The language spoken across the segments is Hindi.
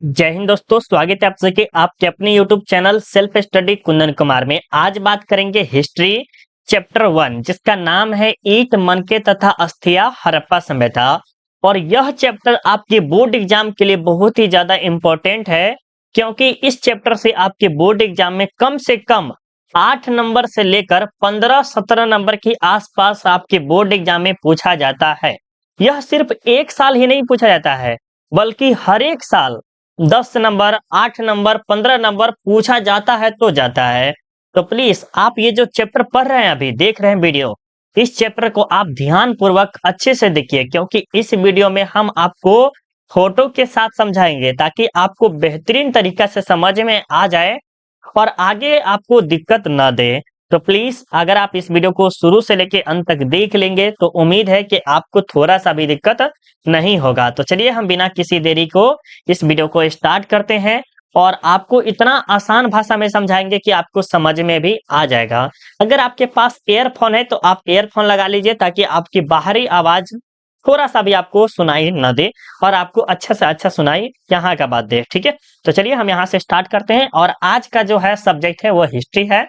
जय हिंद दोस्तों, स्वागत है आप सबके आपके अपने YouTube channel self study Kundan Kumar में। आज बात करेंगे हिस्ट्री चैप्टर 1 जिसका नाम है ईंट मनके तथा अस्थिया हड़प्पा सभ्यता। और यह चैप्टर आपके बोर्ड एग्जाम के लिए बहुत ही ज्यादा इंपॉर्टेंट है, क्योंकि इस चैप्टर से आपके बोर्ड एग्जाम में कम से कम 8 नंबर से लेकर 15-17 नंबर के आसपास आपके बोर्ड एग्जाम में पूछा जाता है। यह सिर्फ एक साल ही नहीं पूछा जाता है, बल्कि हर एक साल 10 नंबर, 8 नंबर, 15 नंबर पूछा जाता है तो जाता है। तो प्लीज आप ये जो चैप्टर पढ़ रहे हैं, अभी देख रहे हैं वीडियो, इस चैप्टर को आप ध्यान पूर्वक अच्छे से देखिए, क्योंकि इस वीडियो में हम आपको फोटो के साथ समझाएंगे ताकि आपको बेहतरीन तरीका से समझ में आ जाए और आगे आपको दिक्कत न दे। तो प्लीज अगर आप इस वीडियो को शुरू से लेके अंत तक देख लेंगे तो उम्मीद है कि आपको थोड़ा सा भी दिक्कत नहीं होगा। तो चलिए हम बिना किसी देरी को इस वीडियो को स्टार्ट करते हैं और आपको इतना आसान भाषा में समझाएंगे कि आपको समझ में भी आ जाएगा। अगर आपके पास ईयरफोन है तो आप ईयरफोन लगा लीजिए ताकि आपकी बाहरी आवाज थोड़ा सा भी आपको सुनाई न दे और आपको अच्छा से अच्छा सुनाई यहाँ का बात दे। ठीक है, तो चलिए हम यहाँ से स्टार्ट करते हैं। और आज का जो है सब्जेक्ट है वो हिस्ट्री है,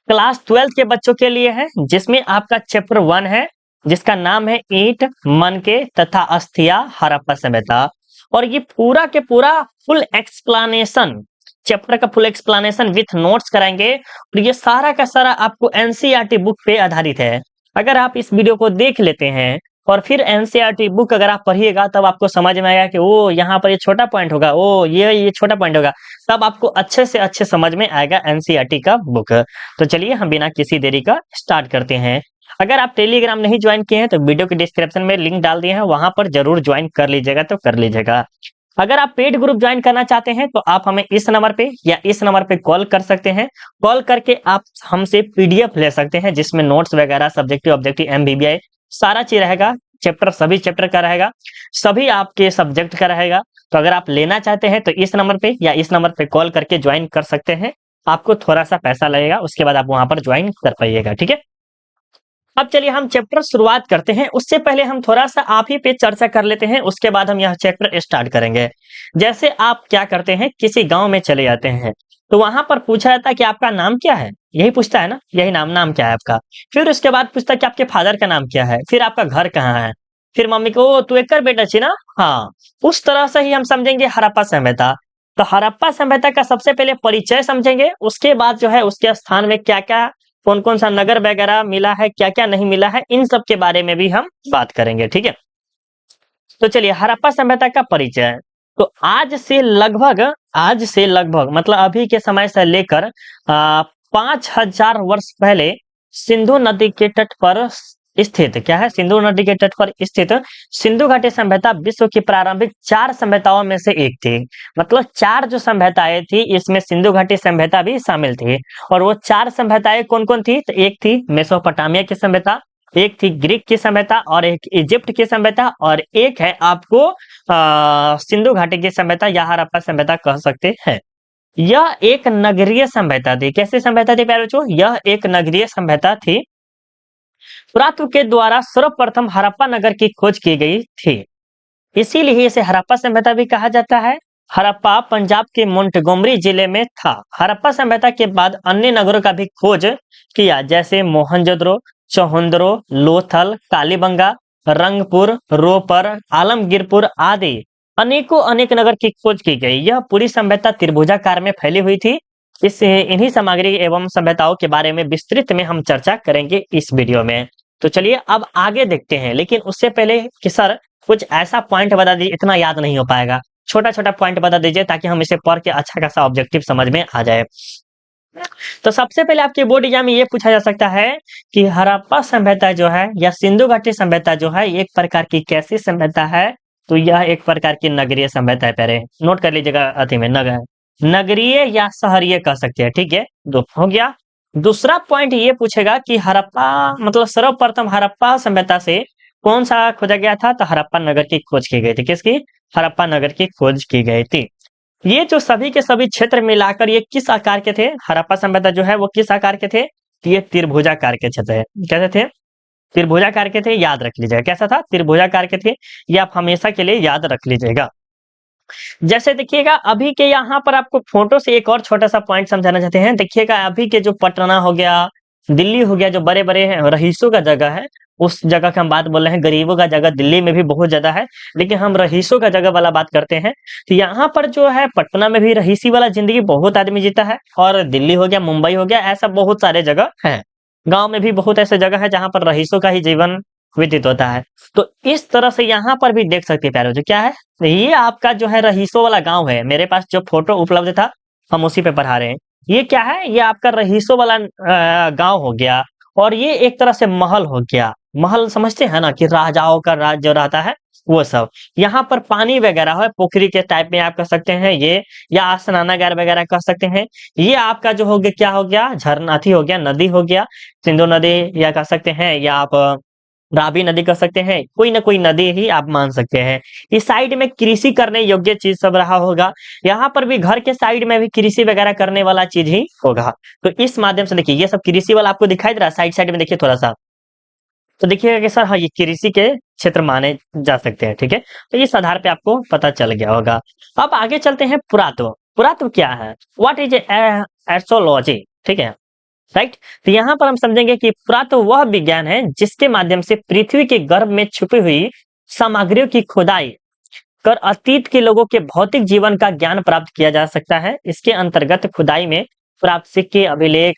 क्लास 12 के बच्चों के लिए है, जिसमें आपका चैप्टर 1 है जिसका नाम है ईंट मनके तथा अस्थिया हड़प्पा सभ्यता। और ये पूरा के पूरा फुल एक्सप्लेनेशन, चैप्टर का फुल एक्सप्लेनेशन विथ नोट्स कराएंगे और ये सारा का सारा आपको एनसीईआरटी बुक पे आधारित है। अगर आप इस वीडियो को देख लेते हैं और फिर एनसीईआरटी बुक अगर आप पढ़िएगा तब आपको समझ में आएगा कि ओ यहाँ पर ये छोटा पॉइंट होगा, ओ ये छोटा पॉइंट होगा, तब आपको अच्छे से अच्छे समझ में आएगा एनसीईआरटी का बुक। तो चलिए हम बिना किसी देरी का स्टार्ट करते हैं। अगर आप टेलीग्राम नहीं ज्वाइन किए हैं तो वीडियो के डिस्क्रिप्शन में लिंक डाल दिए हैं, वहां पर जरूर ज्वाइन कर लीजिएगा तो कर लीजिएगा। अगर आप पेड ग्रुप ज्वाइन करना चाहते हैं तो आप हमें इस नंबर पे या इस नंबर पे कॉल कर सकते हैं। कॉल करके आप हमसे पीडीएफ ले सकते हैं जिसमें नोट्स वगैरह, सब्जेक्टिव ऑब्जेक्टिव, एमबीबीआई सारा चीज रहेगा। चैप्टर सभी चैप्टर का रहेगा, सभी आपके सब्जेक्ट का रहेगा। तो अगर आप लेना चाहते हैं तो इस नंबर पे या इस नंबर पे कॉल करके ज्वाइन कर सकते हैं। आपको थोड़ा सा पैसा लगेगा, उसके बाद आप वहां पर ज्वाइन कर पाइएगा। ठीक है, अब चलिए हम चैप्टर शुरुआत करते हैं। उससे पहले हम थोड़ा सा आप ही पे चर्चा कर लेते हैं, उसके बाद हम यह चैप्टर स्टार्ट करेंगे। जैसे आप क्या करते हैं, किसी गांव में चले जाते हैं तो वहां पर पूछा जाता है कि आपका नाम क्या है, यही पूछता है ना, यही नाम क्या है आपका। फिर उसके बाद पूछता है कि आपके फादर का नाम क्या है, फिर आपका घर कहाँ है, फिर मम्मी को "ओ, तू एक बेटा छी ना"। हाँ, उस तरह से ही हम समझेंगे हड़प्पा सभ्यता। तो हड़प्पा सभ्यता का सबसे पहले परिचय समझेंगे, उसके बाद जो है उसके स्थान में क्या क्या, कौन कौन सा नगर वगैरह मिला है, क्या क्या नहीं मिला है, इन सब के बारे में भी हम बात करेंगे। ठीक है, तो चलिए हड़प्पा सभ्यता का परिचय। तो आज से लगभग मतलब अभी के समय से लेकर 5000 वर्ष पहले सिंधु नदी के तट पर स्थित, क्या है, सिंधु नदी के तट पर स्थित सिंधु घाटी सभ्यता विश्व की प्रारंभिक 4 सभ्यताओं में से एक थी। मतलब 4 जो सभ्यताएं थी इसमें सिंधु घाटी सभ्यता भी शामिल थी। और वो 4 सभ्यताएं कौन कौन थी, तो एक थी मेसोपोटामिया की सभ्यता, एक थी ग्रीक की सभ्यता, और एक इजिप्ट की सभ्यता, और एक है आपको सिंधु घाटी की सभ्यता या हड़प्पा सभ्यता कह सकते हैं। यह एक नगरीय सभ्यता थी। कैसी सभ्यता थी प्यारे बच्चों, यह एक नगरीय सभ्यता थी। पुरातत्व के द्वारा सर्वप्रथम हड़प्पा नगर की खोज की गई थी, इसीलिए इसे हड़प्पा सभ्यता भी कहा जाता है। हड़प्पा पंजाब के मोंटगोमरी जिले में था। हड़प्पा सभ्यता के बाद अन्य नगरों का भी खोज किया, जैसे मोहनजोदड़ो, चौहंदरो, लोथल, कालीबंगा, रंगपुर, रोपर, आलमगीरपुर आदि अनेकों अनेक नगर की खोज की गई। यह पूरी सभ्यता त्रिभुजाकार में फैली हुई थी। इन्हीं सामग्री एवं सभ्यताओं के बारे में विस्तृत में हम चर्चा करेंगे इस वीडियो में। तो चलिए अब आगे देखते हैं, लेकिन उससे पहले कि सर कुछ ऐसा पॉइंट बता दीजिए, इतना याद नहीं हो पाएगा, छोटा छोटा पॉइंट बता दीजिए ताकि हम इसे पढ़ के अच्छा खासा ऑब्जेक्टिव समझ में आ जाए। तो सबसे पहले आपके बोर्ड एग्जाम में ये पूछा जा सकता है कि हड़प्पा सभ्यता जो है या सिंधु घाटी सभ्यता जो है एक प्रकार की कैसी सभ्यता है, तो यह एक प्रकार की नगरीय सभ्यता है। पहले नोट कर लीजिएगा, अति में नगरीय या शहरीय कह सकते हैं। ठीक है, दो हो गया। दूसरा पॉइंट ये पूछेगा कि हड़प्पा मतलब सर्वप्रथम हड़प्पा सभ्यता से कौन सा खोजा गया था, तो हड़प्पा नगर की खोज की गई थी। किसकी, हड़प्पा नगर की खोज की गई थी। ये जो सभी के सभी क्षेत्र मिलाकर ये किस आकार के थे, हड़प्पा सभ्यता जो है वो किस आकार के थे, ये त्रिभुजाकार के क्षेत्र है। कैसे थे, त्रिभुजाकार के थे, याद रख लीजिएगा कैसा था, त्रिभुजाकार के थे। ये आप हमेशा के लिए याद रख लीजिएगा। जैसे देखिएगा अभी के यहाँ पर आपको फोटो से एक और छोटा सा पॉइंट समझाना चाहते हैं। देखिएगा अभी के जो पटना हो गया, दिल्ली हो गया, जो बड़े बड़े रईसों का जगह है, उस जगह की हम बात बोल रहे हैं। गरीबों का जगह दिल्ली में भी बहुत ज्यादा है, लेकिन हम रईसों का जगह वाला बात करते हैं। तो यहाँ पर जो है पटना में भी रईसी वाला जिंदगी बहुत आदमी जीता है, और दिल्ली हो गया, मुंबई हो गया, ऐसा बहुत सारे जगह है। गांव में भी बहुत ऐसे जगह है जहां पर रईसों का ही जीवन व्यतीत होता है। तो इस तरह से यहाँ पर भी देख सकते हैं प्यारे, जो क्या है, ये आपका जो है रईसों वाला गांव है। मेरे पास जो फोटो उपलब्ध था हम उसी पे पढ़ा रहे हैं। ये क्या है, ये आपका रईसों वाला गांव हो गया। और ये एक तरह से महल हो गया। महल समझते हैं ना, कि राजाओं का राज जो रहता है वो सब। यहाँ पर पानी वगैरह है, पोखरी के टाइप में आप कह सकते हैं ये, या स्नानागार वगैरह कह सकते हैं। ये आपका जो हो गया, क्या हो गया, झरना थी हो गया, नदी हो गया, सिंधु नदी या कह सकते हैं, या आप रावी नदी कह सकते हैं, कोई ना कोई नदी ही आप मान सकते हैं। इस साइड में कृषि करने योग्य चीज सब रहा होगा। यहाँ पर भी घर के साइड में भी कृषि वगैरह करने वाला चीज ही होगा। तो इस माध्यम से देखिए, ये सब कृषि वाला आपको दिखाई दे रहा है, साइड साइड में देखिए थोड़ा सा। तो देखिएगा कि सर हाँ, ये कृषि के क्षेत्र माने जा सकते हैं, ठीक है। तो इस आधार पे आपको पता चल गया होगा। अब आगे चलते हैं पुरातत्व। पुरातत्व क्या है, व्हाट इज एस्ट्रोलॉजी, ठीक है, राइट। तो यहाँ पर हम समझेंगे कि पुरातत्व वह विज्ञान है जिसके माध्यम से पृथ्वी के गर्भ में छुपी हुई सामग्रियों की खुदाई कर अतीत के लोगों के भौतिक जीवन का ज्ञान प्राप्त किया जा सकता है। इसके अंतर्गत खुदाई में प्राप्त सिक्के, अभिलेख,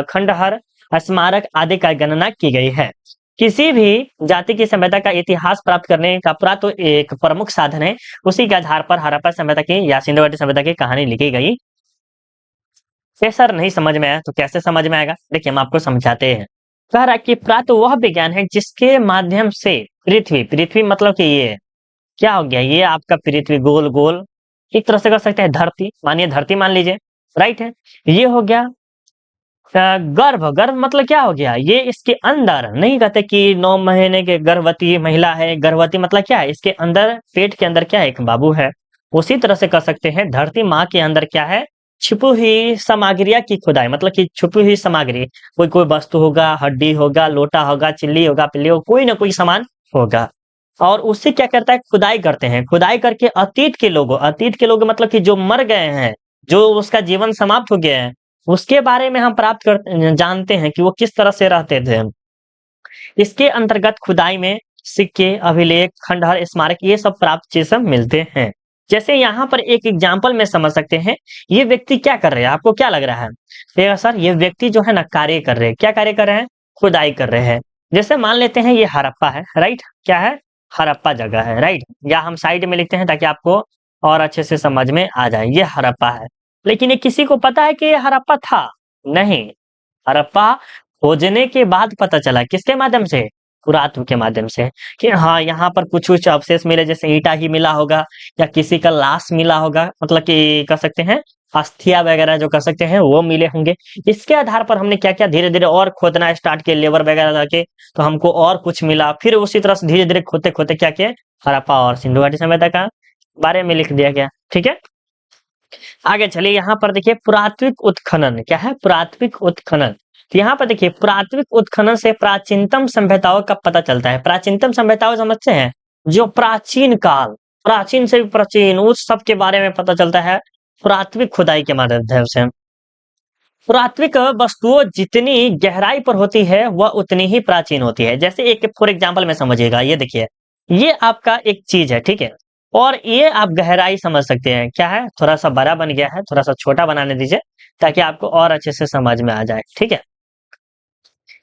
खंडहर, स्मारक आदि का गणना की गई है। किसी भी जाति की सभ्यता का इतिहास प्राप्त करने का पुरातत्व एक प्रमुख साधन है। उसी के आधार पर हड़प्पा सभ्यता की या सिंधु घाटी सभ्यता की कहानी लिखी गई। ये सर नहीं समझ में आया तो कैसे समझ में आएगा, देखिए हम आपको समझाते हैं। कह रहा है कि पुरातत्व वह विज्ञान है जिसके माध्यम से पृथ्वी, पृथ्वी मतलब कि ये क्या हो गया, ये आपका पृथ्वी गोल गोल, एक तरह से कर सकते हैं धरती, मानिए धरती मान लीजिए, राइट है। ये हो गया गर्भ, गर्भ मतलब क्या हो गया, ये इसके अंदर, नहीं कहते कि 9 महीने के गर्भवती महिला है, गर्भवती मतलब क्या है, इसके अंदर पेट के अंदर क्या है, एक बाबू है। उसी तरह से कह सकते हैं धरती माँ के अंदर क्या है, छुपी हुई सामग्रियां की खुदाई, मतलब कि छुपी हुई सामग्री, कोई कोई वस्तु होगा, हड्डी होगा, लोटा होगा, चिल्ली होगा, पिल्ली होगा, कोई ना कोई सामान होगा। और उससे क्या करता है, खुदाई करते हैं। खुदाई करके अतीत के लोगों, अतीत के लोग मतलब कि जो मर गए हैं, जो उसका जीवन समाप्त हो गया है, उसके बारे में हम प्राप्त कर जानते हैं कि वो किस तरह से रहते थे। इसके अंतर्गत खुदाई में सिक्के, अभिलेख, खंडहर, स्मारक, ये सब प्राप्त चीज सब मिलते हैं। जैसे यहाँ पर एक एग्जाम्पल में समझ सकते हैं, ये व्यक्ति क्या कर रहे हैं, आपको क्या लग रहा है, देखिएगा सर ये व्यक्ति जो है ना कार्य कर रहे हैं, क्या कार्य कर रहे हैं, खुदाई कर रहे हैं। जैसे मान लेते हैं ये हड़प्पा है, राइट, क्या है, हड़प्पा जगह है, राइट, या हम साइड में लिखते हैं ताकि आपको और अच्छे से समझ में आ जाए। ये हड़प्पा है, लेकिन ये किसी को पता है कि ये हड़प्पा था, नहीं। हड़प्पा खोजने के बाद पता चला, किसके माध्यम से, पुरातत्व के माध्यम से, कि हाँ यहाँ पर कुछ कुछ अवशेष मिले, जैसे ईंटा ही मिला होगा, या किसी का लाश मिला होगा, मतलब कि कह सकते हैं अस्थिया वगैरह जो कह सकते हैं वो मिले होंगे। इसके आधार पर हमने क्या किया, धीरे धीरे और खोदना स्टार्ट किया, लेबर वगैरह लगे, तो हमको और कुछ मिला। फिर उसी तरह से धीरे धीरे खोदते खोदते क्या किया, हड़प्पा और सिंधु घाटी सभ्यता का बारे में लिख दिया गया, ठीक है। आगे चलिए, यहाँ पर देखिए पुरातात्विक उत्खनन, क्या है, पुरातात्विक उत्खनन। तो यहाँ पर देखिए पुरातात्विक उत्खनन से प्राचीनतम सभ्यताओं का पता चलता है। प्राचीनतम सभ्यताओं समझते हैं, जो प्राचीन काल, प्राचीन से भी प्राचीन, उस सब के बारे में पता चलता है पुरातात्विक खुदाई के माध्यम से। पुरातात्विक वस्तुओं जितनी गहराई पर होती है वह उतनी ही प्राचीन होती है। जैसे एक फॉर एग्जाम्पल में समझिएगा, ये देखिए ये आपका एक चीज है, ठीक है, और ये आप गहराई समझ सकते हैं, क्या है, थोड़ा सा बड़ा बन गया है, थोड़ा सा छोटा बनाने दीजिए ताकि आपको और अच्छे से समझ में आ जाए, ठीक है।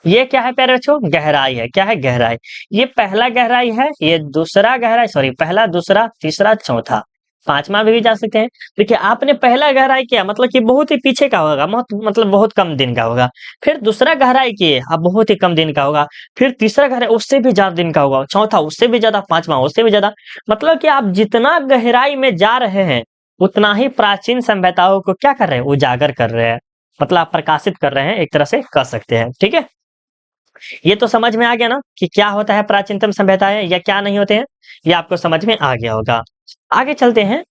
ये क्या है प्यारे बच्चों, गहराई है, क्या है, गहराई। ये पहला गहराई है, ये दूसरा गहराई, सॉरी पहला, दूसरा, तीसरा, चौथा, पांचवा भी जा सकते हैं। देखिए आपने पहला गहराई किया, मतलब कि बहुत ही पीछे का होगा, मतलब बहुत कम दिन का होगा। फिर दूसरा गहराई किए, अब बहुत ही कम दिन का होगा। फिर तीसरा गहराई उससे भी ज्यादा दिन का होगा, चौथा उससे भी ज्यादा, पांचवा उससे भी ज्यादा। मतलब कि आप जितना गहराई में जा रहे हैं उतना ही प्राचीन सभ्यताओं को क्या कर रहे हैं, उजागर कर रहे हैं, मतलब आप प्रकाशित कर रहे हैं, एक तरह से कह सकते हैं, ठीक है। ये तो समझ में आ गया ना कि क्या होता है प्राचीनतम सभ्यताएं या क्या नहीं होते हैं, ये आपको समझ में आ गया होगा। आगे चलते हैं।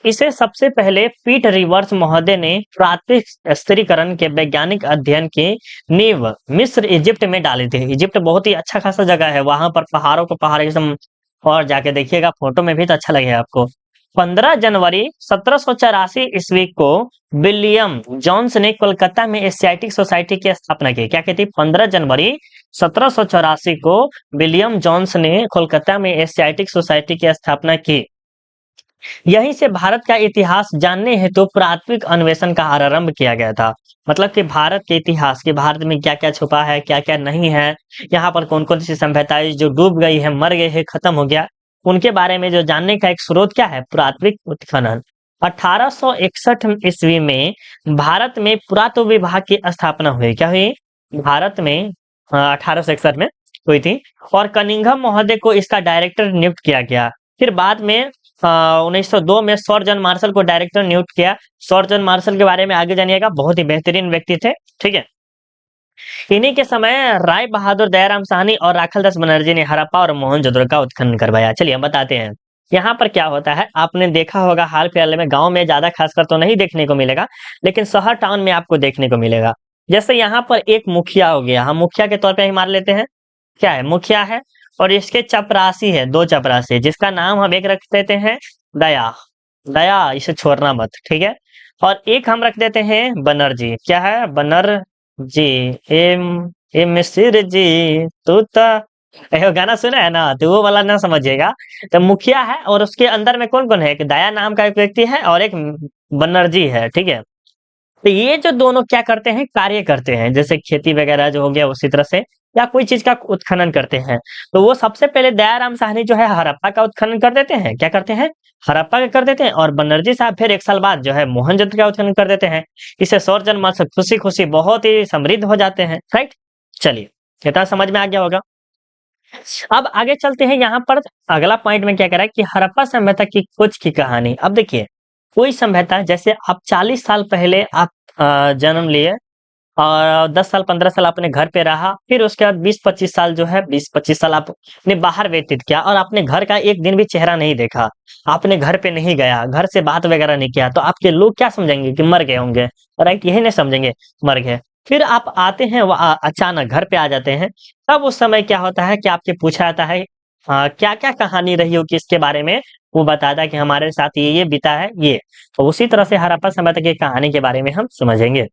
इसे सबसे पहले पीट रिवर्स महोदय ने प्राथमिक स्थिरीकरण के वैज्ञानिक अध्ययन की नींव मिस्र, इजिप्ट में डाले थे। इजिप्ट बहुत ही अच्छा खासा जगह है, वहां पर पहाड़ों को पहाड़ एकदम, और जाके देखिएगा फोटो में भी तो अच्छा लगेगा आपको। 15 जनवरी 1784 ईस्वी को विलियम जोन्स ने कोलकाता में एशियाटिक सोसाइटी की स्थापना की। क्या कहती? 15 जनवरी 1784 को विलियम जोन्स ने कोलकाता में एशियाटिक सोसाइटी की स्थापना की। यहीं से भारत का इतिहास जानने हेतु पुरातात्विक अन्वेषण का आरंभ किया गया था। मतलब कि भारत के इतिहास के, भारत में क्या क्या छुपा है, क्या क्या नहीं है, यहाँ पर कौन कौन सी सभ्यताएं जो डूब गई है, मर गई है, खत्म हो गया, उनके बारे में जो जानने का एक स्रोत क्या है? पुरातात्विक उत्खनन। 1861 ईस्वी में भारत में पुरातत्व विभाग की स्थापना हुई। क्या हुई? भारत में 1861 में हुई थी और कनिंघम महोदय को इसका डायरेक्टर नियुक्त किया गया। फिर बाद में 1902 में सर जॉन मार्शल को डायरेक्टर नियुक्त किया। सर जॉन मार्शल के बारे में आगे जानिएगा, बहुत ही बेहतरीन व्यक्ति थे। ठीक है, इन्हीं के समय राय बहादुर दयाराम साहनी और राखालदास बनर्जी ने हड़प्पा और मोहनजोदड़ो का उत्खनन करवाया। चलिए हम बताते हैं यहाँ पर क्या होता है। आपने देखा होगा हाल फिलहाल में, गांव में ज्यादा खासकर तो नहीं देखने को मिलेगा, लेकिन शहर टाउन में आपको देखने को मिलेगा। जैसे यहाँ पर एक मुखिया हो गया, हम मुखिया के तौर पे ही मान लेते हैं। क्या है? मुखिया है और इसके चपरासी है, 2 चपरासी, जिसका नाम हम एक रख देते हैं दया। दया, इसे छोड़ना मत, ठीक है। और एक हम रख देते हैं बनर्जी। क्या है? बनर्जी। एम एम सिर जी तू तो, ये गाना सुना है ना, तो वो वाला ना समझिएगा। तो मुखिया है और उसके अंदर में कौन कौन है? एक दया नाम का एक व्यक्ति है और एक बनर्जी है। ठीक है, तो ये जो दोनों क्या करते हैं? कार्य करते हैं, जैसे खेती वगैरह जो हो गया उसी तरह से, या कोई चीज का उत्खनन करते हैं। तो वो सबसे पहले दयाराम साहनी जो है हड़प्पा का उत्खनन कर देते हैं। क्या करते हैं? हड़प्पा का कर देते हैं। और बनर्जी साहब फिर 1 साल बाद जो है मोहनजोदड़ो का उत्खनन कर देते हैं। इससे सौर जनमाल से खुशी खुशी बहुत ही समृद्ध हो जाते हैं। राइट, चलिए इतना समझ में आ गया होगा। अब आगे चलते हैं। यहाँ पर अगला पॉइंट में क्या कह रहा है कि हड़प्पा सभ्यता की खोज की कहानी। अब देखिए, कोई सभ्यता, जैसे आप 40 साल पहले आप जन्म लिए और 10 साल 15 साल अपने घर पे रहा, फिर उसके बाद 20-25 साल जो है 20-25 साल आपने बाहर व्यतीत किया और आपने घर का एक दिन भी चेहरा नहीं देखा, आपने घर पे नहीं गया, घर से बात वगैरह नहीं किया, तो आपके लोग क्या समझेंगे? कि मर गए होंगे। राइट, यही नहीं समझेंगे, मर गए। फिर आप आते हैं, अचानक घर पे आ जाते हैं, तब उस समय क्या होता है कि आपके पूछा जाता है क्या क्या कहानी रही होगी इसके बारे में। वो बताता है कि हमारे साथ ये बीता है ये। तो उसी तरह से हड़प्पा सभ्यता की कहानी के बारे में हम समझेंगे।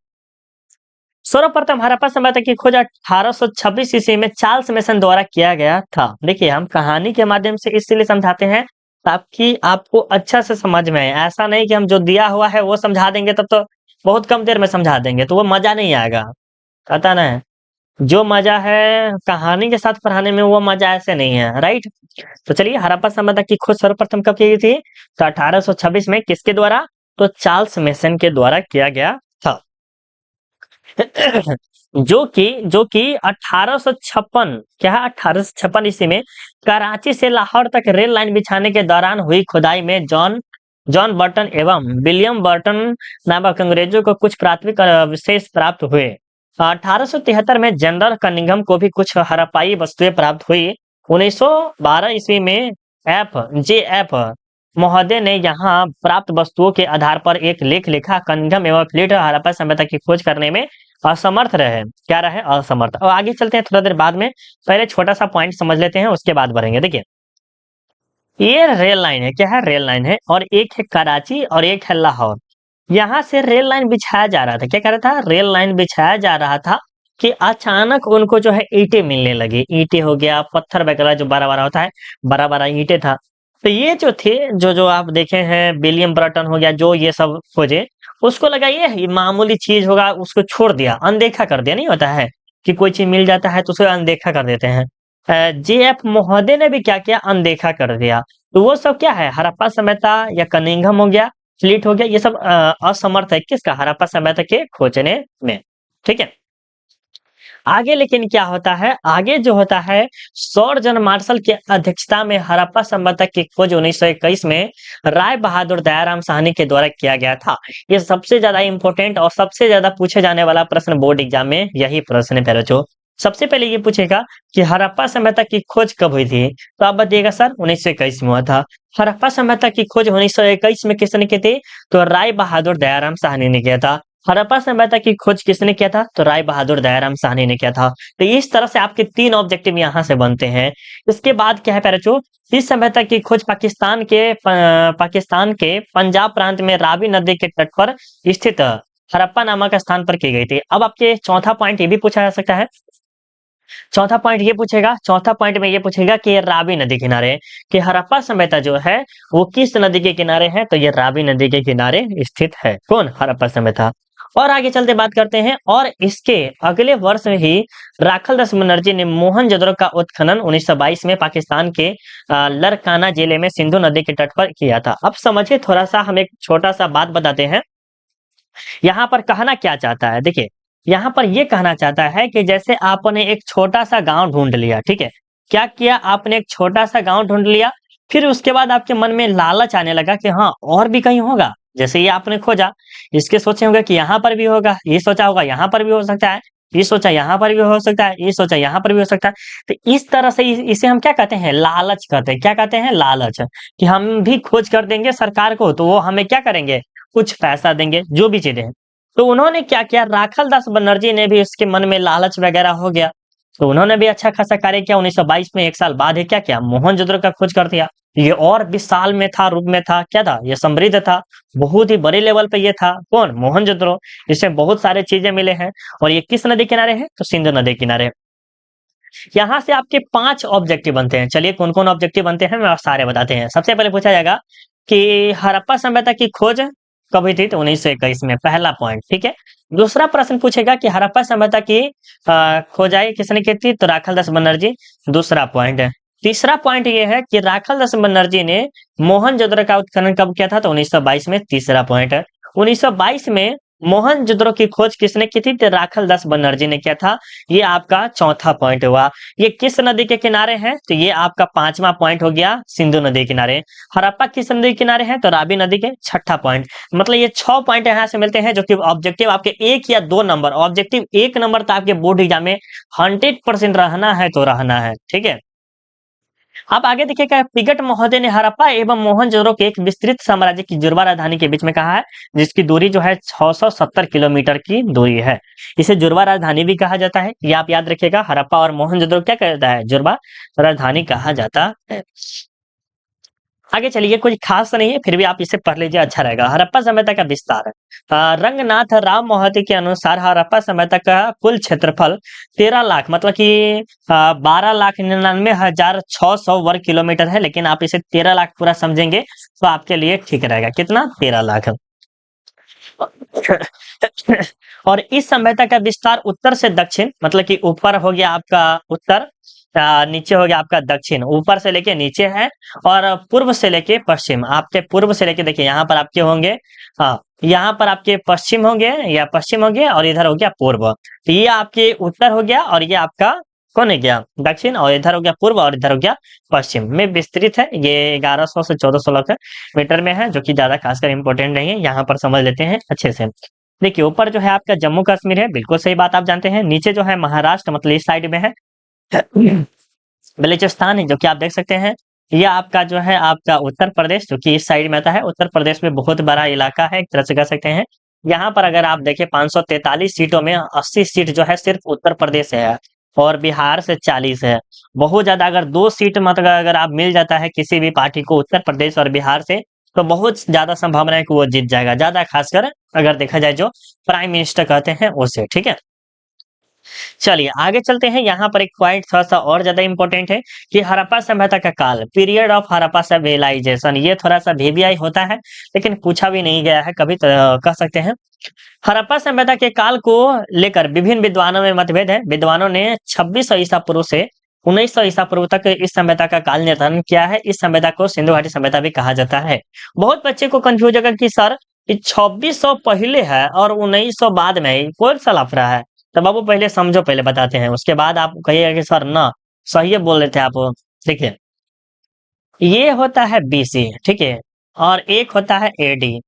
सर्वप्रथम हड़प्पा सभ्यता की खोज 1826 ईस्वी में चार्ल्स मेसन द्वारा किया गया था। देखिए, हम कहानी के माध्यम से इसलिए समझाते हैं ताकि आपको अच्छा से समझ में आए। ऐसा नहीं कि हम जो दिया हुआ है वो समझा देंगे, तब तो बहुत कम देर में समझा देंगे, तो वो मजा नहीं आएगा। पता ना, जो मजा है कहानी के साथ पढ़ाने में, वो मजा ऐसे नहीं है। राइट, तो चलिए, हड़प्पा सभ्यता की खोज सर्वप्रथम कब की गई थी? तो 1826 में। किसके द्वारा? तो चार्ल्स मेसन के द्वारा किया गया था। जो कि 1856, क्या है, 1856 ईस्वी में कराची से लाहौर तक रेल लाइन बिछाने के दौरान हुई खुदाई में जॉन जॉन बर्टन एवं विलियम बर्टन नामक अंग्रेजों को कुछ प्राथमिक अवशेष प्राप्त हुए। 1873 में जनरल कनिंघम को भी कुछ हड़प्पाई वस्तुएं प्राप्त हुई। 1912 ईस्वी में एफ महोदय ने यहाँ प्राप्त वस्तुओं के आधार पर एक लेख लिखा। कनिंघम एवं फ्लीट हड़प्पा सभ्यता की खोज करने में असमर्थ रहे। क्या रहे? असमर्थ। और आगे चलते हैं थोड़ा देर बाद में, पहले छोटा सा पॉइंट समझ लेते हैं, उसके बाद बढ़ेंगे। देखिए, ये रेल लाइन है। क्या है? रेल लाइन है, और एक है कराची और एक है लाहौर। यहाँ से रेल लाइन बिछाया जा रहा था। क्या कह रहा था? रेल लाइन बिछाया जा रहा था कि अचानक उनको जो है ईंटें मिलने लगी। ईंटें हो गया, पत्थर वगैरह जो बड़ा बड़ा होता है, बड़ा बड़ा ईंटें था। तो ये जो थे, जो जो आप देखे हैं, विलियम ब्रटन हो गया, जो ये सब खोजे, उसको लगा ये मामूली चीज होगा, उसको छोड़ दिया, अनदेखा कर दिया। नहीं होता है कि कोई चीज मिल जाता है तो उसे अनदेखा कर देते हैं। जे.एफ. महोदय ने भी क्या किया? अनदेखा कर दिया। तो वो सब क्या है? हड़प्पा सभ्यता या कनिंघम हो गया, फ्लीट हो गया, ये सब असमर्थ है किसका? हड़प्पा सभ्यता के खोजने में। ठीक है, आगे लेकिन क्या होता है? आगे जो होता है, सर जॉन मार्शल की अध्यक्षता में हड़प्पा सभ्यता की खोज 1921 में राय बहादुर दयाराम साहनी के द्वारा किया गया था। ये सबसे ज्यादा इंपॉर्टेंट और सबसे ज्यादा पूछे जाने वाला प्रश्न बोर्ड एग्जाम में यही प्रश्न है। पहले जो सबसे पहले ये पूछेगा कि हड़प्पा सभ्यता की खोज कब हुई थी, तो आप बताइएगा सर 1921 में हुआ था। हड़प्पा सभ्यता की खोज 1921 में किसने की थी? तो राय बहादुर दयाराम साहनी ने किया था। हड़प्पा सभ्यता की खोज किसने किया था? तो राय बहादुर दयाराम साहनी ने किया था। तो इस तरह से आपके 3 ऑब्जेक्टिव यहाँ से बनते हैं। इसके बाद क्या है प्यारे बच्चों, इस सभ्यता की खोज पाकिस्तान के पंजाब प्रांत में रावी नदी के तट पर स्थित हड़प्पा नामक स्थान पर की गई थी। अब आपके चौथा पॉइंट ये भी पूछा जा सकता है। चौथा पॉइंट में ये पूछेगा कि ये रावी नदी किनारे, कि हड़प्पा सभ्यता जो है वो किस नदी के किनारे है? तो ये रावी नदी के किनारे स्थित है। कौन? हड़प्पा सभ्यता। और आगे चलते बात करते हैं। और इसके अगले वर्ष ही राखल दास बनर्जी ने मोहनजोदड़ो का उत्खनन 1922 में पाकिस्तान के लरकाना जिले में सिंधु नदी के तट पर किया था। अब समझिए, थोड़ा सा हम एक छोटा सा बात बताते हैं। यहाँ पर कहना क्या चाहता है, देखिए यहाँ पर ये कहना चाहता है कि जैसे आपने एक छोटा सा गांव ढूंढ लिया, ठीक है, क्या किया आपने? एक छोटा सा गांव ढूंढ लिया, फिर उसके बाद आपके मन में लालच आने लगा कि हाँ और भी कहीं होगा। जैसे ये आपने खोजा, इसके सोचे होंगे कि यहाँ पर भी होगा, ये सोचा होगा यहाँ पर भी हो सकता है, ये सोचा यहाँ पर भी हो सकता है, ये सोचा यहाँ पर भी हो सकता है। तो इस तरह से इसे हम क्या कहते हैं? लालच कहते हैं। क्या कहते हैं? लालच। कि हम भी खोज कर देंगे सरकार को तो वो हमें क्या करेंगे? कुछ पैसा देंगे, जो भी चीजें हैं। तो उन्होंने क्या किया, राखल दास बनर्जी ने भी उसके मन में लालच वगैरह हो गया, तो उन्होंने भी अच्छा खासा कार्य किया। 1922 में, एक साल बाद ही क्या किया, मोहनजोदड़ो का खोज कर दिया। ये और विशाल में था, रूप में था, क्या था, ये समृद्ध था, बहुत ही बड़े लेवल पे ये था। कौन? मोहनजोदड़ो। इसमें बहुत सारे चीजें मिले हैं। और ये किस नदी किनारे है? तो सिंधु नदी किनारे। यहाँ से आपके 5 ऑब्जेक्टिव बनते हैं। चलिए कौन कौन ऑब्जेक्टिव बनते हैं मैं सारे बताते हैं। सबसे पहले पूछा जाएगा कि हड़प्पा सभ्यता की खोज कब हुई थी? तो 1921 में, पहला पॉइंट, ठीक है। दूसरा प्रश्न पूछेगा कि हड़प्पा सभ्यता की खोजाई किसने की थी? तो राखल दास बनर्जी, दूसरा पॉइंट है। तीसरा पॉइंट ये है कि राखल दास बनर्जी ने मोहनजोदड़ो का उत्खनन कब किया था? तो 1922 में, तीसरा पॉइंट है। 1922 में मोहनजोदड़ो की खोज किसने की थी? तो राखल दास बनर्जी ने किया था। ये आपका चौथा पॉइंट हुआ। ये किस नदी के किनारे है? तो ये आपका 5वां पॉइंट हो गया, सिंधु नदी किनारे। हड़प्पा किस नदी के किनारे है? तो रावी नदी के, छठा पॉइंट। मतलब ये 6 पॉइंट यहाँ से मिलते हैं जो कि ऑब्जेक्टिव आपके 1 या 2 नंबर, ऑब्जेक्टिव 1 नंबर तो आपके बोर्ड एग्जाम में 100% रहना है तो रहना है, ठीक है। अब आगे देखिएगा, पिगट महोदय ने हड़प्पा एवं मोहनजोदड़ो के एक विस्तृत साम्राज्य की जुड़वा राजधानी के बीच में कहा है, जिसकी दूरी जो है 670 किलोमीटर की दूरी है। इसे जुड़वा राजधानी भी कहा जाता है। ये आप याद रखिएगा, हड़प्पा और मोहनजोदड़ो क्या कहता है? जुड़वा राजधानी कहा जाता है। आगे चलिए, कुछ खास नहीं है, फिर भी आप इसे पढ़ लीजिए, अच्छा रहेगा। हड़प्पा सभ्यता का विस्तार है। रंगनाथ राम मोहती के अनुसार हड़प्पा सभ्यता का कुल क्षेत्रफल 13 लाख, मतलब कि 12,99,600 वर्ग किलोमीटर है। लेकिन आप इसे 13 लाख पूरा समझेंगे तो आपके लिए ठीक रहेगा। कितना? 13 लाख। और इस सभ्यता का विस्तार उत्तर से दक्षिण, मतलब कि ऊपर हो गया आपका उत्तर, नीचे हो गया आपका दक्षिण, ऊपर से लेके नीचे है। और पूर्व से लेके पश्चिम, आपके पूर्व से लेके, देखिए यहाँ पर आपके होंगे, हाँ यहाँ पर आपके पश्चिम होंगे, या पश्चिम होंगे, और इधर हो गया पूर्व। तो ये आपके उत्तर हो गया, और ये आपका कौन है गया? दक्षिण। और इधर हो गया पूर्व, और इधर हो गया पश्चिम में विस्तृत है। ये 1100 से 1400 मीटर में है, जो कि ज्यादा खासकर इंपॉर्टेंट नहीं है। यहाँ पर समझ लेते हैं अच्छे से। देखिए ऊपर जो है आपका जम्मू कश्मीर है, बिल्कुल सही बात आप जानते हैं। नीचे जो है महाराष्ट्र, मतलब इस साइड में है बलूचिस्तान है, जो कि आप देख सकते हैं। ये आपका जो है आपका उत्तर प्रदेश, जो कि इस साइड में आता है। उत्तर प्रदेश में बहुत बड़ा इलाका है, एक तरह से कह सकते हैं। यहाँ पर अगर आप देखें 543 सीटों में 80 सीट जो है सिर्फ उत्तर प्रदेश से है, और बिहार से 40 है। बहुत ज्यादा, अगर 2 सीट मतलब अगर आप मिल जाता है किसी भी पार्टी को उत्तर प्रदेश और बिहार से, तो बहुत ज्यादा संभावना है कि वो जीत जाएगा, ज्यादा खासकर अगर देखा जाए जो प्राइम मिनिस्टर कहते हैं उससे, ठीक है। चलिए आगे चलते हैं। यहाँ पर एक पॉइंट थोड़ा सा और ज्यादा इंपॉर्टेंट है कि हड़प्पा सभ्यता का काल, पीरियड ऑफ हड़प्पा सिविलाइजेशन, ये थोड़ा सा वीवीआई होता है, लेकिन पूछा भी नहीं गया है कभी, तो कह सकते हैं। हड़प्पा सभ्यता के काल को लेकर विभिन्न विद्वानों में मतभेद है। विद्वानों ने 2600 ईसा पूर्व से 1900 ईसा पूर्व तक इस सभ्यता का काल निर्धारण किया है। इस सभ्यता को सिंधु घाटी सभ्यता भी कहा जाता है। बहुत बच्चे को कंफ्यूज होगा कि सर 2600 पहले है और 1900 बाद में है, कौन सा लफड़ा है? तो बाबू पहले समझो, पहले बताते हैं, उसके बाद आप कहिएगा कि सर ना सही बोल रहे थे आप। देखिए ये होता है बीसी, ठीक है, और एक होता है एडी।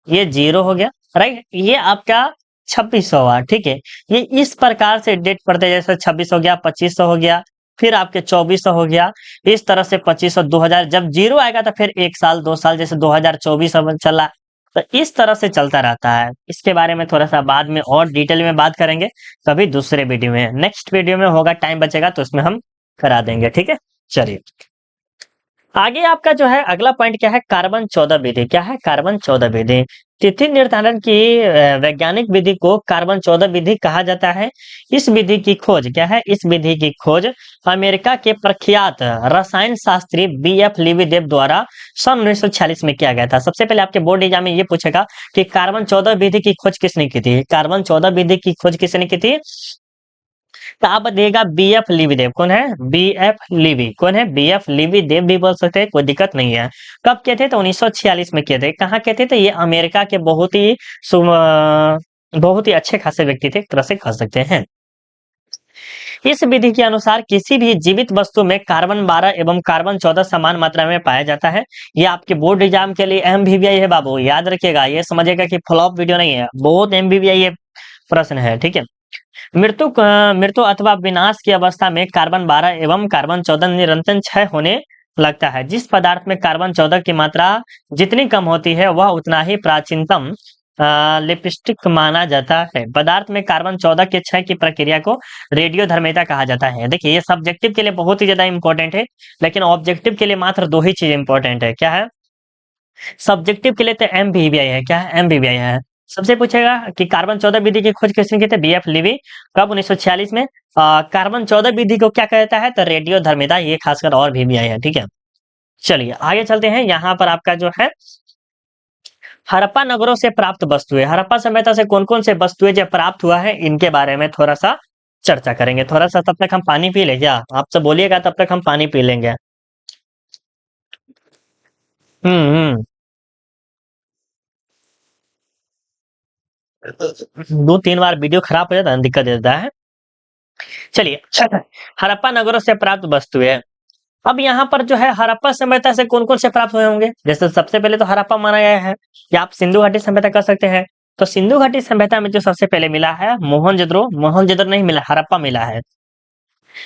ये 0 हो गया, राइट। ये आपका 2600 हुआ, ठीक है। ये इस प्रकार से डेट पढ़ते, जैसे 26 हो गया, 2500 हो गया, फिर आपके 2400 हो गया, इस तरह से 2500, 2000, जब 0 आएगा तो फिर 1 साल 2 साल, जैसे 2024 अब चला, तो इस तरह से चलता रहता है। इसके बारे में थोड़ा सा बाद में और डिटेल में बात करेंगे कभी दूसरे वीडियो में। नेक्स्ट वीडियो में होगा, टाइम बचेगा तो उसमें हम करा देंगे, ठीक है। चलिए आगे आपका जो है अगला पॉइंट क्या है, कार्बन 14 विधि। क्या है कार्बन 14 विधि? तिथि निर्धारण की वैज्ञानिक विधि को कार्बन 14 विधि कहा जाता है। इस विधि की खोज क्या है, इस विधि की खोज अमेरिका के प्रख्यात रसायन शास्त्री BF लिविदेव द्वारा सन 1946 में किया गया था। सबसे पहले आपके बोर्ड एग्जाम में ये पूछेगा कि कार्बन 14 विधि की खोज किसने की थी। कार्बन 14 विधि की खोज किसने की थी? तो आप बताइएगा BF लिविदेव। कौन है? BF Levi. कौन है? BF लिविदेव भी बोल सकते हैं, कोई दिक्कत नहीं है। कब किए थे? तो 1946 में किए थे। कहाँ किए थे? तो ये अमेरिका के बहुत ही अच्छे खासे व्यक्ति थे, एक तरह से कह सकते हैं। इस विधि के अनुसार किसी भी जीवित वस्तु में कार्बन 12 एवं कार्बन 14 समान मात्रा में पाया जाता है। ये आपके बोर्ड एग्जाम के लिए MVVI है बाबू, याद रखिएगा। ये समझिएगा कि फ्लॉप वीडियो नहीं है, बहुत MVVI ये प्रश्न है, ठीक है। मृत्यु अथवा विनाश की अवस्था में कार्बन 12 एवं कार्बन 14 निरंतर क्षय होने लगता है। जिस पदार्थ में कार्बन 14 की मात्रा जितनी कम होती है वह उतना ही प्राचीनतम लिपस्टिक माना जाता है। पदार्थ में कार्बन 14 के क्षय की प्रक्रिया को रेडियोधर्मिता कहा जाता है। देखिए ये सब्जेक्टिव के लिए बहुत ही ज्यादा इंपॉर्टेंट है, लेकिन ऑब्जेक्टिव के लिए मात्र दो ही चीज इंपॉर्टेंट है। क्या है? सब्जेक्टिव के लिए तो MVVI है। क्या है? MVVI है। सबसे पूछेगा कि कार्बन 14 विधि की खोज किसने की थी? BF Levi. कब? 1946 में। कार्बन 14 विधि को क्या कहता है? तो रेडियोधर्मिता, ये खासकर और भी है, ठीक है। चलिए आगे चलते हैं। यहाँ पर आपका जो है हड़प्पा नगरों से प्राप्त वस्तुएं। हड़प्पा सभ्यता से कौन कौन से वस्तुएं जो प्राप्त हुआ है, इनके बारे में थोड़ा सा चर्चा करेंगे। थोड़ा सा तब तक हम पानी पी ले क्या? आप सब बोलिएगा तब तक हम पानी पी लेंगे। हम्म। 2-3 बार वीडियो खराब हो जाता है, दिक्कत देता है। चलिए हड़प्पा नगरों से प्राप्त वस्तुएं। अब यहाँ पर जो है हड़प्पा सभ्यता से कौन कौन से प्राप्त हुए होंगे? जैसे सबसे पहले तो हड़प्पा माना गया है, या आप सिंधु घाटी सभ्यता कर सकते हैं। तो सिंधु घाटी सभ्यता में जो सबसे पहले मिला है मोहनजोदड़ो। मोहनजोदड़ो नहीं मिला, हड़प्पा मिला है।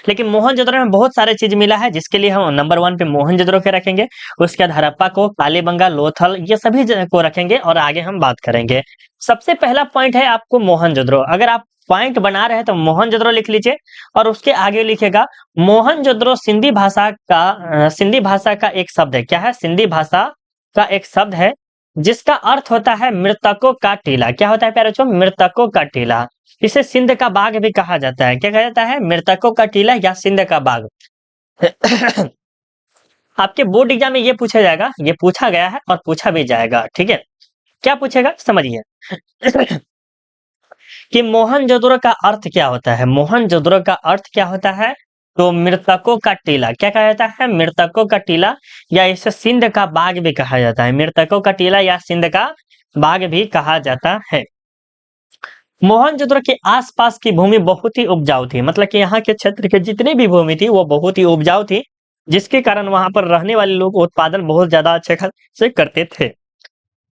लेकिन मोहनजोदड़ो में बहुत सारे चीज मिला है, जिसके लिए हम नंबर 1 पे मोहनजोदड़ो के रखेंगे। उसके बाद हड़प्पा को, कालीबंगा, लोथल, ये सभी को रखेंगे और आगे हम बात करेंगे। सबसे पहला पॉइंट है आपको मोहनजोदड़ो। अगर आप पॉइंट बना रहे हैं तो मोहनजोदड़ो लिख लीजिए और उसके आगे लिखेगा मोहनजोदड़ो सिंधी भाषा का एक शब्द है। क्या है? सिंधी भाषा का एक शब्द है जिसका अर्थ होता है मृतकों का टीला। क्या होता है प्यारे बच्चों? मृतकों का टीला। इसे सिंध का बाग भी कहा जाता है। क्या कहा जाता है? मृतकों का टीला या सिंध का बाग। आपके बोर्ड एग्जाम में ये पूछा जाएगा, ये पूछा गया है और पूछा भी जाएगा, ठीक है। क्या पूछेगा समझिए कि मोहनजोदड़ो का अर्थ क्या होता है। मोहनजोदड़ो का अर्थ क्या होता है? तो मृतकों का टीला। क्या कहा जाता है? मृतकों का टीला, या इसे सिंध का बाग भी कहा जाता है। मृतकों का टीला या सिंध का बाग भी कहा जाता है। मोहनजोदड़ो के आसपास की भूमि बहुत ही उपजाऊ थी, मतलब कि यहाँ के क्षेत्र की जितनी भी भूमि थी वो बहुत ही उपजाऊ थी, जिसके कारण वहां पर रहने वाले लोग उत्पादन बहुत ज्यादा अच्छे से करते थे।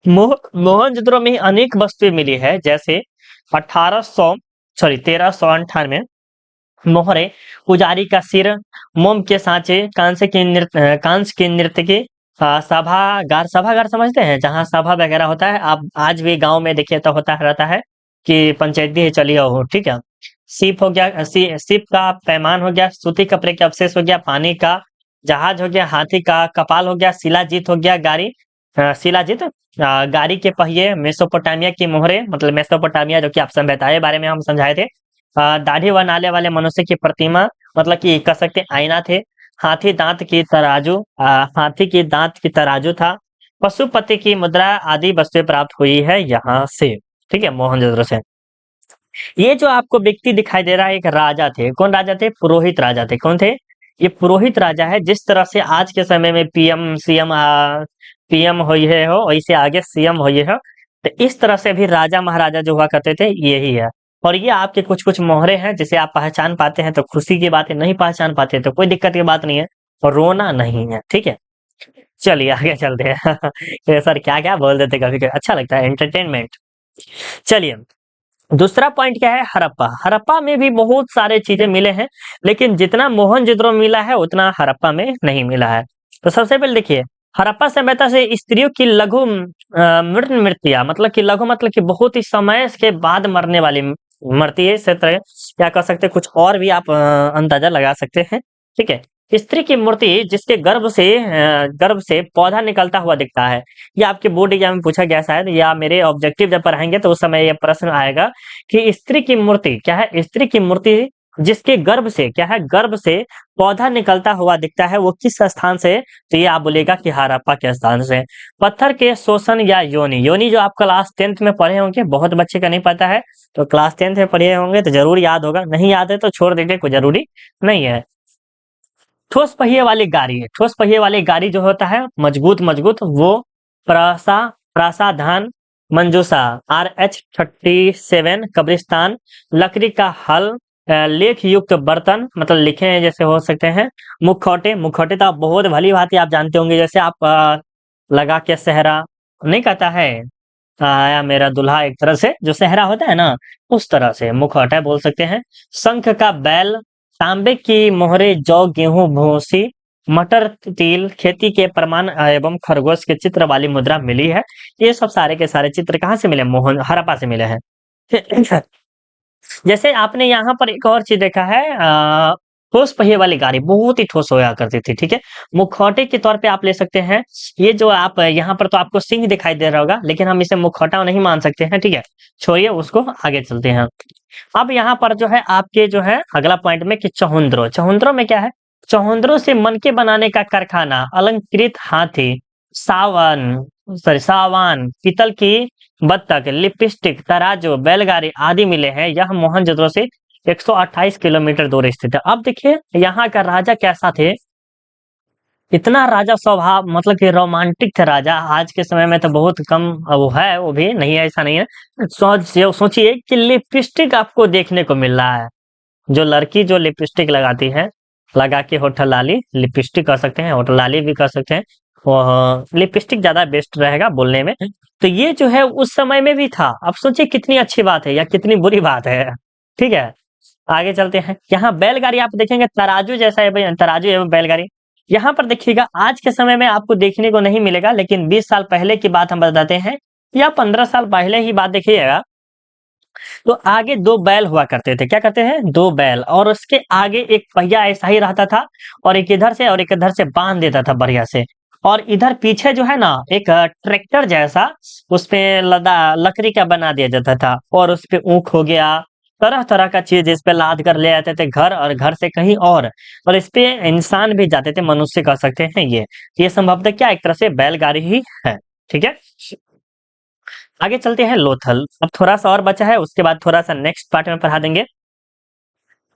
मोहनजोदड़ो में अनेक वस्तुएं मिली है, जैसे 1398 में मोहरे, पुजारी का सिर, मोम के सांचे, कांस्य के नृत्य के सभागार समझते हैं, जहाँ सभा वगैरह होता है। आप आज भी गांव में देखिए तो होता रहता है कि पंचायती चलिए हो, ठीक है। सीप हो गया, सीप का पैमान हो गया, सूती कपड़े के अवशेष हो गया, पानी का जहाज हो गया, हाथी का कपाल हो गया, शिलाजीत हो गया, शिलाजीत गाड़ी के पहिए, मेसोपोटामिया की मोहरे, मतलब मेसोपोटामिया जो कि आप सभ्यता के बारे में हम समझाए थे। दाढ़ी व नाले वाले मनुष्य की प्रतिमा, मतलब कि कह सकते आईना थे। हाथी की दांत की तराजू था। पशुपति की मुद्रा आदि वस्तुएं प्राप्त हुई है यहाँ से, ठीक है, मोहनजोदड़ो से। ये जो आपको व्यक्ति दिखाई दे रहा है, एक राजा थे। कौन राजा थे? पुरोहित राजा थे। कौन थे? ये पुरोहित राजा है। जिस तरह से आज के समय में पीएम हुई है हो, वैसे आगे CM हुई है। तो इस तरह से भी राजा महाराजा जो हुआ करते थे यही है। और ये आपके कुछ कुछ मोहरे हैं जिसे आप पहचान पाते हैं तो खुशी की बात है, नहीं पहचान पाते तो कोई दिक्कत की बात नहीं है, और रोना नहीं है, ठीक है। चलिए आगे चलते हैं ये सर क्या क्या बोल देते, कभी कभी अच्छा लगता है, एंटरटेनमेंट। चलिए दूसरा पॉइंट क्या है? हड़प्पा। हड़प्पा में भी बहुत सारे चीजें मिले हैं, लेकिन जितना मोहनजोदड़ो मिला है उतना हड़प्पा में नहीं मिला है। तो सबसे पहले देखिए हड़प्पा सभ्यता से स्त्रियों की लघु मृत्यु मतलब कि लघु मतलब कि बहुत ही समय के बाद मरने वाली मरती है। इस तरह क्या कर सकते हैं, कुछ और भी आप अंदाजा लगा सकते हैं। ठीक है, स्त्री की मूर्ति जिसके गर्भ से पौधा निकलता हुआ दिखता है। ये आपके बोर्ड एग्जाम में पूछा गया शायद, या मेरे ऑब्जेक्टिव जब पढ़ाएंगे तो उस समय ये प्रश्न आएगा कि स्त्री की मूर्ति क्या है। स्त्री की मूर्ति जिसके गर्भ से क्या है, गर्भ से पौधा निकलता हुआ दिखता है, वो किस स्थान से? तो ये आप बोलेगा कि हड़प्पा के स्थान से। पत्थर के शोषण या योनि, योनि जो आप क्लास 10th में पढ़े होंगे, बहुत बच्चे का नहीं पता है, तो क्लास 10th में पढ़े होंगे तो जरूर याद होगा, नहीं याद है तो छोड़ दीजिए, कोई जरूरी नहीं है। ठोस पहिए वाली गाड़ी, ठोस पहिए वाली गाड़ी जो होता है मजबूत मजबूत, वो प्रासा प्रासाधान, मंजूसा, RH-37 कब्रिस्तान, लकड़ी का हल, लेख युक्त बर्तन मतलब लिखे हैं जैसे हो सकते हैं, मुखौटे, मुखौटे तो आप बहुत भली भांति आप जानते होंगे, जैसे आप लगा के सेहरा नहीं कहता है, आया मेरा दूल्हा, एक तरह से जो सेहरा होता है ना, उस तरह से मुखौटा बोल सकते हैं। शंख का बैल, तांबे की मोहरे, जौ गेहूं भूसी, मटर तिल, खेती के प्रमाण एवं खरगोश के चित्र वाली मुद्रा मिली है। ये सब सारे के सारे चित्र कहाँ से मिले? मोहन हड़प्पा से मिले हैं। जैसे आपने यहाँ पर एक और चीज देखा है, ठोस पहिए वाली गाड़ी बहुत ही ठोस होया करती थी। ठीक है, मुखौटे के तौर पे आप ले सकते हैं। ये जो आप यहाँ पर तो आपको सिंह दिखाई दे रहा होगा, लेकिन हम इसे मुखौटा नहीं मान सकते हैं। ठीक है, छोड़िए उसको, आगे चलते हैं। अब यहाँ पर जो है आपके जो है अगला पॉइंट में कि चहुंद्रो, चहुंद्रो में क्या है? चहुंद्रो से मनके बनाने का कारखाना, अलंकृत हाथी, सावान, पीतल की बत्तख, लिपस्टिक, तराजू, बैलगाड़ी आदि मिले हैं। यह मोहनजोदड़ो से 128 किलोमीटर दूर स्थित है। अब देखिए यहाँ का राजा कैसा थे, इतना राजा स्वभाव मतलब कि रोमांटिक थे राजा। आज के समय में तो बहुत कम वो है, वो भी नहीं है, ऐसा नहीं है। सोचिए कि लिपस्टिक आपको देखने को मिल रहा है, जो लड़की जो लिपस्टिक लगाती है, लगा के होठल लाली, लिपस्टिक कर सकते हैं, होठल लाली भी कर सकते हैं, लिपस्टिक ज्यादा बेस्ट रहेगा बोलने में। तो ये जो है उस समय में भी था। अब सोचिए कितनी अच्छी बात है या कितनी बुरी बात है। ठीक है, आगे चलते हैं। यहाँ बैलगाड़ी आप देखेंगे तराजू जैसा है भाई, तराजू एवं बैलगाड़ी। यहाँ पर देखिएगा आज के समय में आपको देखने को नहीं मिलेगा, लेकिन 20 साल पहले की बात हम बताते हैं, या 15 साल पहले ही बात देखिएगा, तो आगे दो बैल हुआ करते थे। क्या करते हैं? दो बैल, और उसके आगे एक पहिया ऐसा ही रहता था, और एक इधर से और एक इधर से बांध देता था बढ़िया से। और इधर पीछे जो है ना एक ट्रैक्टर जैसा, उसपे लदा लकड़ी का बना दिया जाता था, और उसपे ऊख हो गया, तरह तरह का चीज इस पे लाद कर ले आते थे घर, और घर से कहीं और इस पे इंसान भी जाते थे, मनुष्य कह सकते हैं। ये संभवतः क्या एक तरह से बैलगाड़ी ही है। ठीक है, आगे चलते हैं लोथल। अब थोड़ा सा और बचा है, उसके बाद थोड़ा सा नेक्स्ट पार्ट में पढ़ा देंगे।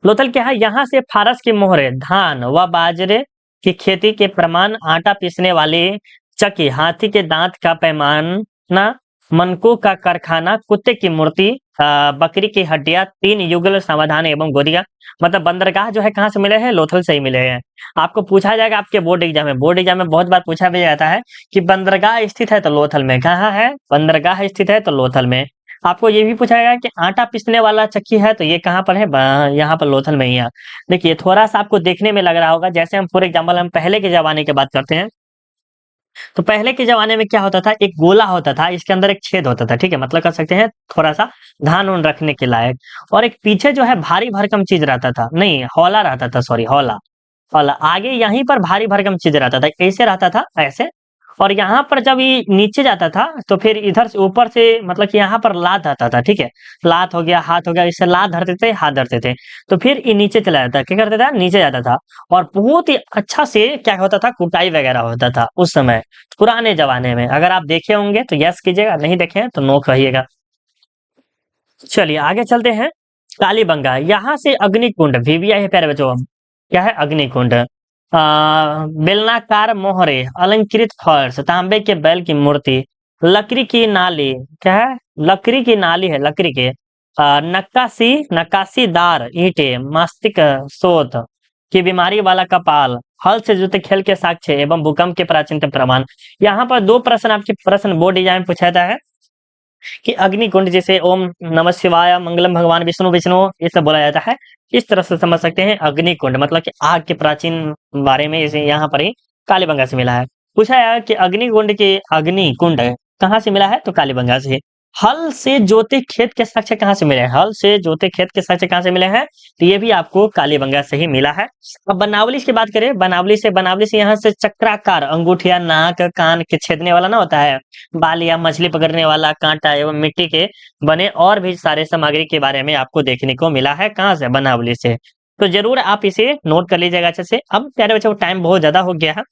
लोथल क्या है? यहाँ से फारस की मोहरे, धान व बाजरे की खेती के प्रमाण, आटा पीसने वाली चक्की, हाथी के दांत का पैमाना, मनकों का कारखाना, कुत्ते की मूर्ति, बकरी की हड्डियां, 3 युगल समाधान एवं गोदिया। मतलब बंदरगाह जो है कहाँ से मिले हैं? लोथल से ही मिले हैं। आपको पूछा जाएगा आपके बोर्ड एग्जाम में, बोर्ड एग्जाम में बहुत बार पूछा भी जाता है कि बंदरगाह स्थित है तो लोथल में। कहाँ है? बंदरगाह स्थित है तो लोथल में। आपको ये भी पूछा जाएगा कि आटा पीसने वाला चक्की है तो ये कहाँ पर है? यहाँ पर लोथल में ही है। देखिए थोड़ा सा आपको देखने में लग रहा होगा, जैसे हम फॉर एग्जाम्पल हम पहले के जमाने की बात करते हैं, तो पहले के जमाने में क्या होता था, एक गोला होता था, इसके अंदर एक छेद होता था। ठीक है, मतलब कर सकते हैं थोड़ा सा धान उन रखने के लायक, और एक पीछे जो है भारी भरकम चीज रहता था, नहीं हौला रहता था, सॉरी हौला, हौला आगे यहीं पर भारी भरकम चीज रहता था, ऐसे रहता था ऐसे। और यहाँ पर जब ये नीचे जाता था तो फिर इधर से ऊपर से मतलब कि यहाँ पर लात आता था। ठीक है, लात हो गया, हाथ हो गया, इससे लात धरते थे, हाथ धरते थे, तो फिर ये नीचे चला जाता, क्या करता था? नीचे जाता था। और बहुत ही अच्छा से क्या होता था, कुटाई वगैरह होता था उस समय पुराने जमाने में। अगर आप देखे होंगे तो यस कीजिएगा, नहीं देखे हैं तो नो कहिएगा। चलिए आगे चलते हैं। कालीबंगा, यहाँ से अग्निकुंड, वीवीआई है प्यारे बच्चों, क्या है? अग्निकुंड, बेलनाकार मोहरे, अलंकृत फर्श, तांबे के बैल की मूर्ति, लकड़ी की नाली, क्या है? लकड़ी की नाली है, लकड़ी के, नक्काशीदार ईंटे, मस्तिष्क शोथ की बीमारी वाला कपाल, हल से जुते खेल के साक्ष्य एवं भूकंप के प्राचीनतम प्रमाण। यहाँ पर दो प्रश्न आपके प्रश्न बोर्ड एग्जाम में पूछा जाता है कि अग्निकुंड जैसे ओम नमः शिवाय, मंगलम भगवान विष्णु विष्णु, ये सब बोला जाता है। इस तरह से समझ सकते हैं अग्निकुंड मतलब कि आग के प्राचीन बारे में, इसे यहाँ पर ही कालीबंगा से मिला है। पूछा है कि अग्निकुंड कहाँ से मिला है? तो कालीबंगा से। हल से जोते खेत के साक्ष्य कहाँ से मिले हैं? हल से जोते खेत के साक्ष्य कहाँ से मिले हैं? तो ये भी आपको कालीबंगा से ही मिला है। अब बनावली की बात करें, बनावली से यहाँ से चक्राकार अंगूठिया, नाक, कान के छेदने वाला ना होता है, बाल या मछली पकड़ने वाला कांटा एवं मिट्टी के बने और भी सारे सामग्री के बारे में आपको देखने को मिला है। कहाँ से? बनावली से। तो जरूर आप इसे नोट कर लीजिएगा अच्छे से। अब प्यारे बच्चों, टाइम बहुत ज्यादा हो गया है,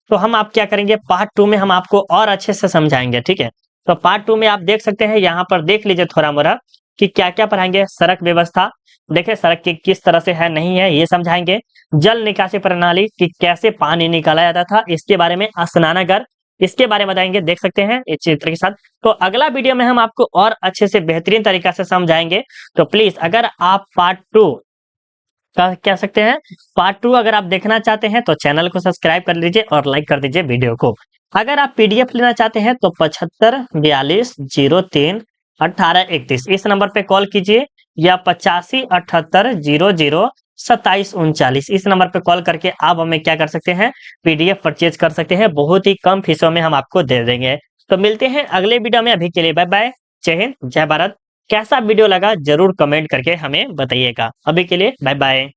तो हम आप क्या करेंगे, पार्ट 2 में हम आपको और अच्छे से समझाएंगे, ठीक है? तो पार्ट 2 में आप देख सकते हैं, यहाँ पर देख लीजिए थोड़ा मोड़ा कि क्या क्या पढ़ाएंगे। सड़क व्यवस्था, देखिए सड़क की किस तरह से है नहीं है ये समझाएंगे। जल निकासी प्रणाली कि कैसे पानी निकाला जाता था, इसके बारे में। स्नानागार, इसके बारे में बताएंगे, देख सकते हैं इस चित्र के साथ। तो अगला वीडियो में हम आपको और अच्छे से बेहतरीन तरीका से समझाएंगे। तो प्लीज अगर आप पार्ट 2 कह सकते हैं, पार्ट 2 अगर आप देखना चाहते हैं तो चैनल को सब्सक्राइब कर लीजिए और लाइक कर दीजिए वीडियो को। अगर आप पीडीएफ लेना चाहते हैं तो 75 42 03 18 31 इस नंबर पे कॉल कीजिए, या 85 78 00 27 39 इस नंबर पे कॉल करके आप हमें क्या कर सकते हैं, पीडीएफ परचेज कर सकते हैं। बहुत ही कम फीसों में हम आपको दे देंगे। तो मिलते हैं अगले वीडियो में, अभी के लिए बाय बाय। जय हिंद, जय भारत। कैसा वीडियो लगा जरूर कमेंट करके हमें बताइएगा। अभी के लिए बाय बाय।